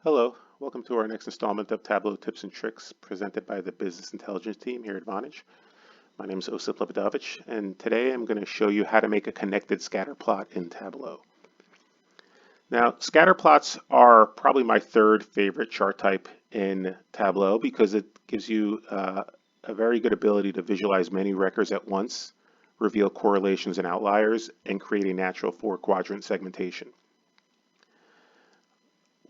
Hello, welcome to our next installment of Tableau Tips and Tricks presented by the Business Intelligence team here at Vonage. My name is Osip Lebedovich, and today I'm going to show you how to make a connected scatter plot in Tableau. Now, scatter plots are probably my third favorite chart type in Tableau because it gives you a very good ability to visualize many records at once, reveal correlations and outliers, and create a natural four-quadrant segmentation.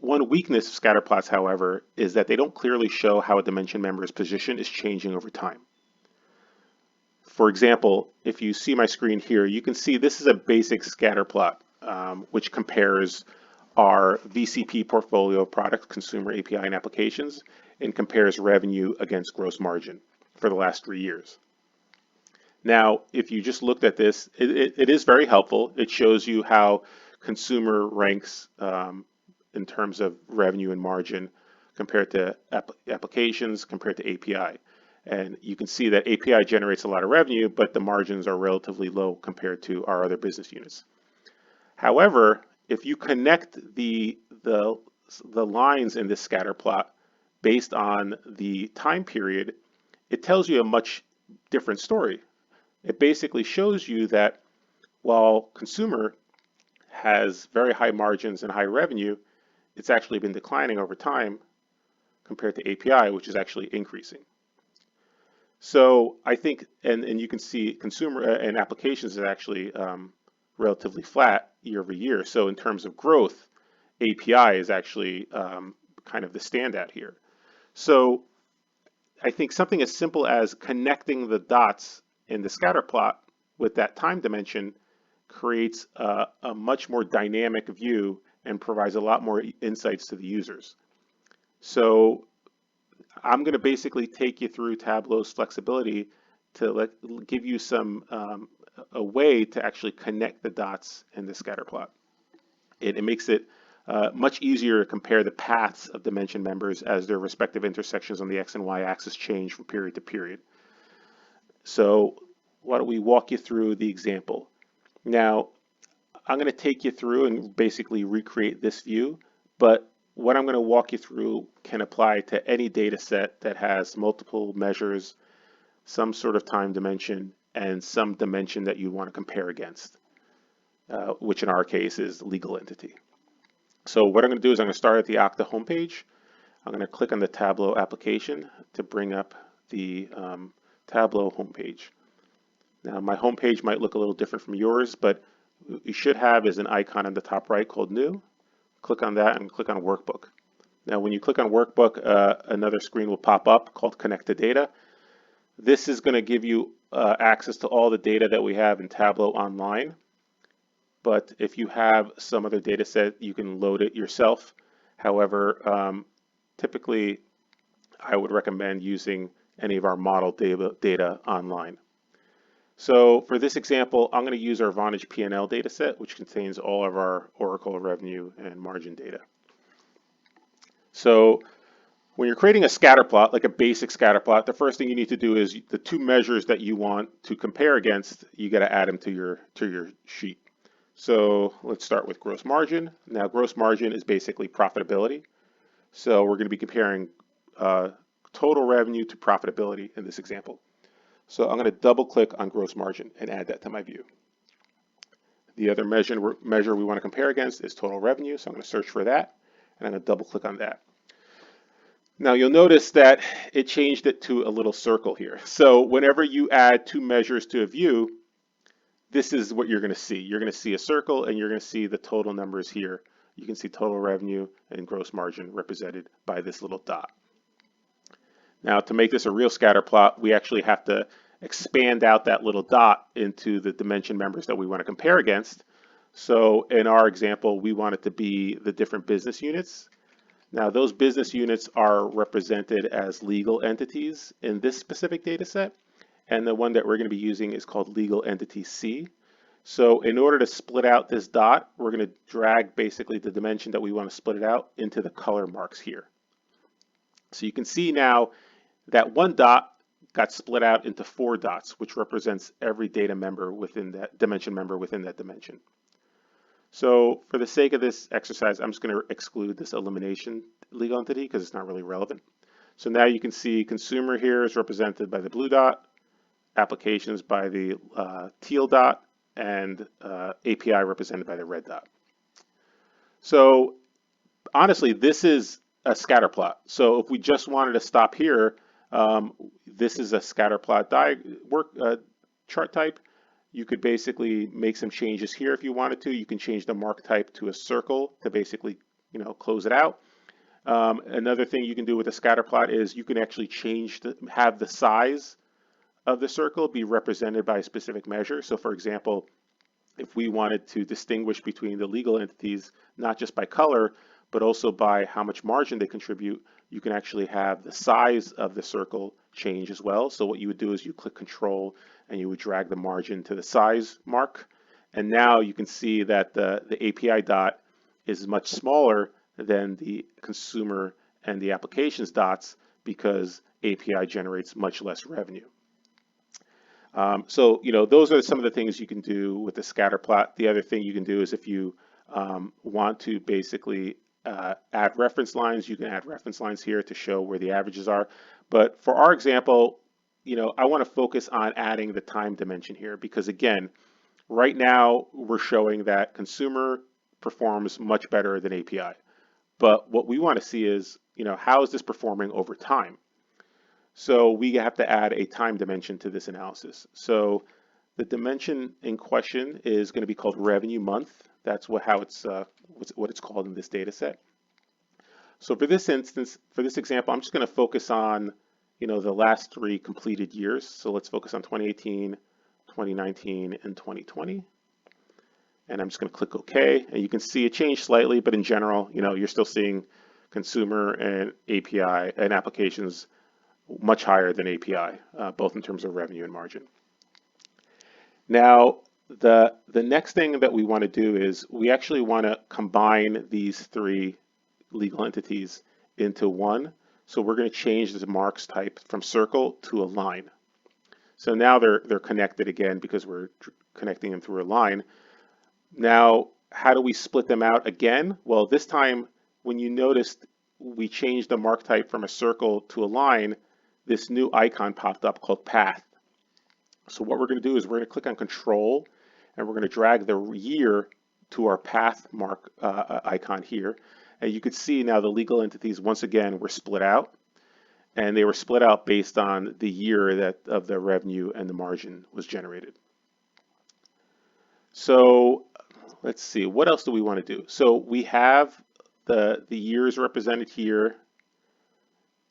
One weakness of scatter plots, however, is that they don't clearly show how a dimension member's position is changing over time. For example, if you see my screen here, you can see this is a basic scatter plot, which compares our VCP portfolio of products, consumer API and applications, and compares revenue against gross margin for the last 3 years. Now, if you just looked at this, it is very helpful. It shows you how consumer ranks in terms of revenue and margin compared to applications, compared to API. And you can see that API generates a lot of revenue, but the margins are relatively low compared to our other business units. However, if you connect the lines in this scatter plot based on the time period, it tells you a much different story. It basically shows you that while consumer has very high margins and high revenue, it's actually been declining over time compared to API, which is actually increasing. So I think, and you can see consumer and applications is actually relatively flat year over year. So in terms of growth, API is actually kind of the standout here. So I think something as simple as connecting the dots in the scatter plot with that time dimension creates a much more dynamic view and provides a lot more insights to the users. So I'm going to basically take you through Tableau's flexibility to give you a way to actually connect the dots in the scatter plot. It makes it much easier to compare the paths of dimension members as their respective intersections on the X and Y axis change from period to period. So why don't we walk you through the example. Now, I'm going to take you through and basically recreate this view, but what I'm going to walk you through can apply to any data set that has multiple measures, some sort of time dimension, and some dimension that you want to compare against, which in our case is legal entity. So what I'm going to do is I'm going to start at the Okta homepage. I'm going to click on the Tableau application to bring up the Tableau homepage. Now my homepage might look a little different from yours, but you should have is an icon on the top right called New. Click on that and click on Workbook. Now when you click on Workbook, another screen will pop up called Connect to Data. This is going to give you access to all the data that we have in Tableau online. But if you have some other data set, you can load it yourself. However, typically I would recommend using any of our model data online. So for this example, I'm going to use our Vonage P&L dataset, which contains all of our Oracle revenue and margin data. So when you're creating a scatter plot, like a basic scatter plot, the first thing you need to do is the two measures that you want to compare against, you got to add them to your sheet. So let's start with gross margin. Now gross margin is basically profitability. So we're going to be comparing total revenue to profitability in this example. So I'm going to double click on gross margin and add that to my view. The other measure we want to compare against is total revenue. So I'm going to search for that and I'm going to double click on that. Now you'll notice that it changed it to a little circle here. So whenever you add two measures to a view, this is what you're going to see. You're going to see a circle and you're going to see the total numbers here. You can see total revenue and gross margin represented by this little dot. Now, to make this a real scatter plot, we actually have to expand out that little dot into the dimension members that we want to compare against. So in our example, we want it to be the different business units. Now, those business units are represented as legal entities in this specific data set. And the one that we're going to be using is called legal entity C. So in order to split out this dot, we're going to drag basically the dimension that we want to split it out into the color marks here. So you can see now that one dot got split out into 4 dots, which represents every data member within that dimension member within that dimension. So for the sake of this exercise, I'm just going to exclude this elimination legal entity because it's not really relevant. So now you can see consumer here is represented by the blue dot, applications by the teal dot, and API represented by the red dot. So honestly, this is a scatter plot. So if we just wanted to stop here, this is a scatter plot chart type. You could basically make some changes here if you wanted to. You can change the mark type to a circle to basically, close it out. Another thing you can do with a scatter plot is you can actually have the size of the circle be represented by a specific measure. So for example, if we wanted to distinguish between the legal entities, not just by color, but also by how much margin they contribute, you can actually have the size of the circle change as well. So what you would do is you click Control and you would drag the margin to the size mark. And now you can see that the API dot is much smaller than the consumer and the applications dots because API generates much less revenue. So those are some of the things you can do with the scatter plot. The other thing you can do is if you want to basically add reference lines, you can add reference lines here to show where the averages are. But for our example, I want to focus on adding the time dimension here because again, right now we're showing that consumer performs much better than API. But what we want to see is, how is this performing over time? So we have to add a time dimension to this analysis. So the dimension in question is going to be called revenue month. That's what it's called in this data set. So for this instance, for this example, I'm just going to focus on, the last 3 completed years. So let's focus on 2018, 2019, and 2020. And I'm just going to click OK. And you can see it changed slightly, but in general, you're still seeing consumer and API and applications much higher than API, both in terms of revenue and margin. Now, the next thing that we want to do is we actually want to combine these 3 legal entities into one. So we're going to change the marks type from circle to a line. So now they're connected again because we're connecting them through a line. Now, how do we split them out again? Well, this time, when you noticed we changed the mark type from a circle to a line, this new icon popped up called path. So what we're going to do is we're going to click on Control, and we're going to drag the year to our path mark icon here. And you could see now the legal entities, once again, were split out. And they were split out based on the year of the revenue and the margin was generated. So let's see, what else do we want to do? So we have the years represented here,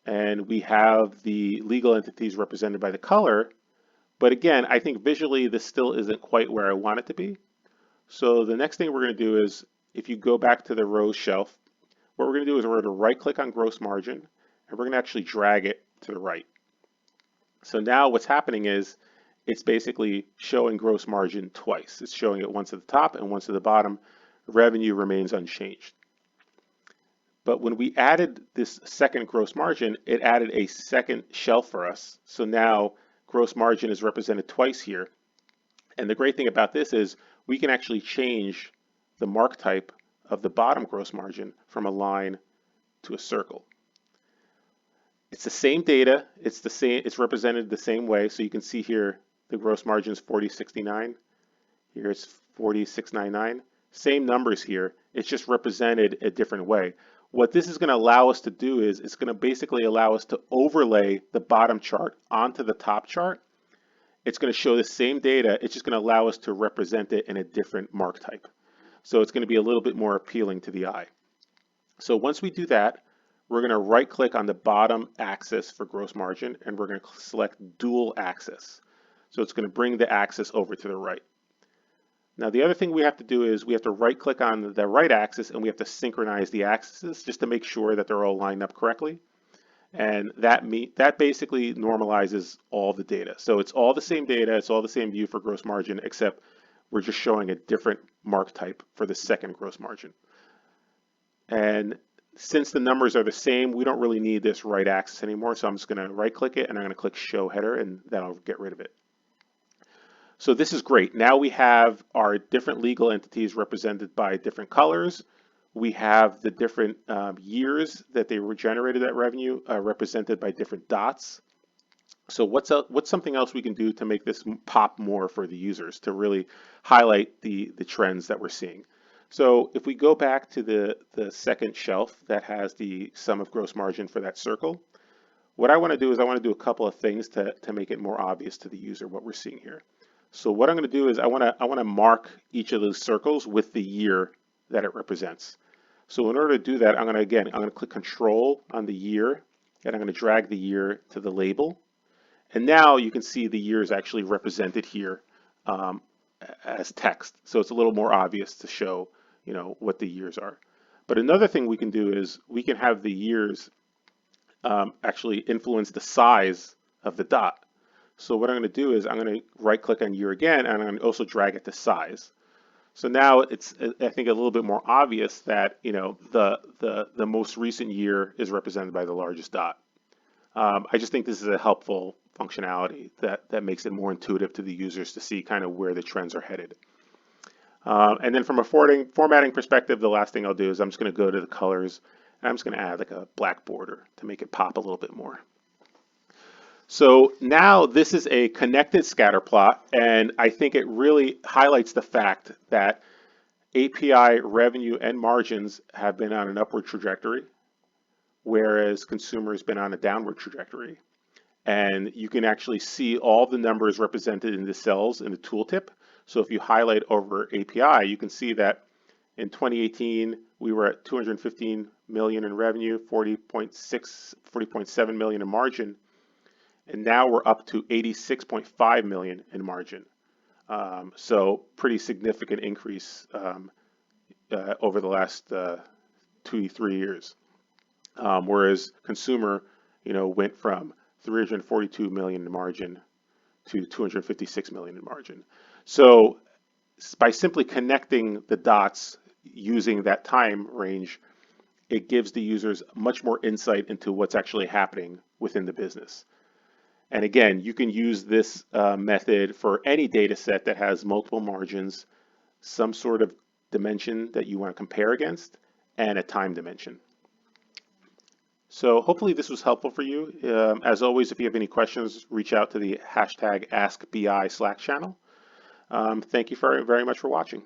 and we have the legal entities represented by the color. But again, I think visually this still isn't quite where I want it to be. So the next thing we're going to do is, if you go back to the rows shelf, what we're going to do is we're going to right click on gross margin, and we're going to actually drag it to the right. So now what's happening is it's basically showing gross margin twice. It's showing it once at the top and once at the bottom. Revenue remains unchanged. But when we added this second gross margin, it added a second shelf for us. So now gross margin is represented twice here. And the great thing about this is we can actually change the mark type of the bottom gross margin from a line to a circle. It's the same data, it's represented the same way. So you can see here the gross margin is 4069. Here it's 4699. Same numbers here, it's just represented a different way. What this is going to allow us to do is it's going to basically allow us to overlay the bottom chart onto the top chart. It's going to show the same data, it's just going to allow us to represent it in a different mark type. So it's going to be a little bit more appealing to the eye. So once we do that, we're going to right click on the bottom axis for gross margin, and we're going to select dual axis. So it's going to bring the axis over to the right. Now the other thing we have to do is we have to right click on the right axis, and we have to synchronize the axes just to make sure that they're all lined up correctly. And that basically normalizes all the data. So it's all the same data, it's all the same view for gross margin, except we're just showing a different mark type for the second gross margin. And since the numbers are the same, we don't really need this right axis anymore. So I'm just going to right click it, and I'm going to click Show Header, and that'll get rid of it. So this is great. Now we have our different legal entities represented by different colors. We have the different years that they were generated that revenue represented by different dots. So what's something else we can do to make this pop more for the users to really highlight the trends that we're seeing? So if we go back to the second shelf that has the sum of gross margin for that circle, what I want to do is I want to do a couple of things to make it more obvious to the user what we're seeing here. So what I'm going to do is I want to mark each of those circles with the year that it represents. So in order to do that, I'm going to click Control on the year, and I'm going to drag the year to the label. And now you can see the year is actually represented here as text. So it's a little more obvious to show, what the years are. But another thing we can do is we can have the years actually influence the size of the dot. So what I'm going to do is I'm going to right click on year again, and I'm going to also drag it to size. So now it's, I think, a little bit more obvious that the most recent year is represented by the largest dot. I just think this is a helpful functionality that makes it more intuitive to the users to see kind of where the trends are headed. And then from a formatting perspective, the last thing I'll do is I'm just going to go to the colors, and I'm just going to add like a black border to make it pop a little bit more. So now this is a connected scatter plot, and I think it really highlights the fact that API revenue and margins have been on an upward trajectory, whereas consumer has been on a downward trajectory. And you can actually see all the numbers represented in the cells in the tooltip. So if you highlight over API, you can see that in 2018, we were at 215 million in revenue, 40.7 million in margin, and now we're up to 86.5 million in margin. So pretty significant increase over the last 2-3 years. Whereas consumer, went from 342 million in margin to 256 million in margin. So by simply connecting the dots using that time range, it gives the users much more insight into what's actually happening within the business. And again, you can use this method for any data set that has multiple margins, some sort of dimension that you want to compare against, and a time dimension. So hopefully this was helpful for you. As always, if you have any questions, reach out to the #AskBI Slack channel. Thank you very much for watching.